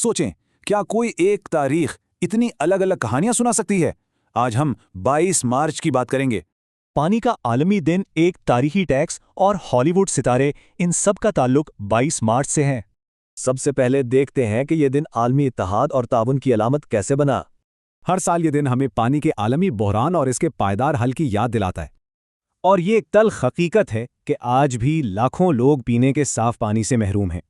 सोचें, क्या कोई एक तारीख इतनी अलग अलग कहानियां सुना सकती है? आज हम 22 मार्च की बात करेंगे। पानी का आलमी दिन, एक तारीखी टैक्स और हॉलीवुड सितारे, इन सब का ताल्लुक 22 मार्च से है। सबसे पहले देखते हैं कि यह दिन आलमी इत्तेहाद और ताउन की अलामत कैसे बना। हर साल ये दिन हमें पानी के आलमी बहरान और इसके पायदार हल की याद दिलाता है। और ये एक तल्ख हकीकत है कि आज भी लाखों लोग पीने के साफ पानी से महरूम हैं।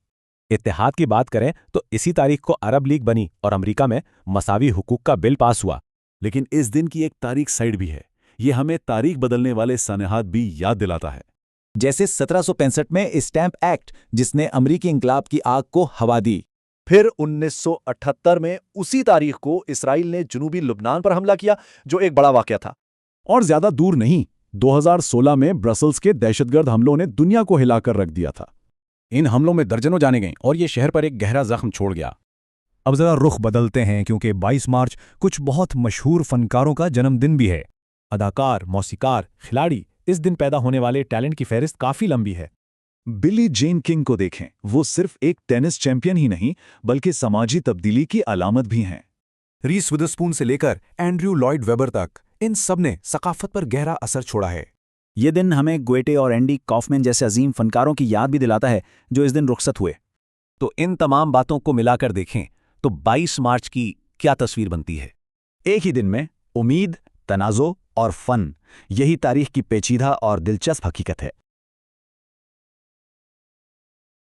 इत्तेहाद की बात करें तो इसी तारीख को अरब लीग बनी और अमेरिका में मसावी हुकूक का बिल पास हुआ। लेकिन इस दिन की एक तारीख साइड भी है। ये हमें तारीख बदलने वाले सनहात भी याद दिलाता है। जैसे 1765 में स्टैंप एक्ट, जिसने अमरीकी इंकलाब की आग को हवा दी। फिर 1978 में उसी तारीख को इसराइल ने जनूबी लुबनान पर हमला किया, जो एक बड़ा वाकया था। और ज्यादा दूर नहीं, 2016 में ब्रसल्स के दहशतगर्द हमलों ने दुनिया को हिलाकर रख दिया था। इन हमलों में दर्जनों जाने गए और ये शहर पर एक गहरा जख्म छोड़ गया। अब जरा रुख बदलते हैं, क्योंकि 22 मार्च कुछ बहुत मशहूर फनकारों का जन्मदिन भी है। अदाकार, मौसीकार, खिलाड़ी, इस दिन पैदा होने वाले टैलेंट की फहरिस्त काफी लंबी है। बिली जेन किंग को देखें, वो सिर्फ एक टेनिस चैंपियन ही नहीं बल्कि समाजी तब्दीली की अलामत भी हैं। रीस विदरस्पून से लेकर एंड्रयू लॉयड वेबर तक, इन सब ने सकाफत पर गहरा असर छोड़ा है। ये दिन हमें गोएटे और एंडी कॉफमैन जैसे अजीम फनकारों की याद भी दिलाता है, जो इस दिन रुखसत हुए। तो इन तमाम बातों को मिलाकर देखें तो 22 मार्च की क्या तस्वीर बनती है। एक ही दिन में उम्मीद, तनाज़ो और फन, यही तारीख की पेचीदा और दिलचस्प हकीकत है।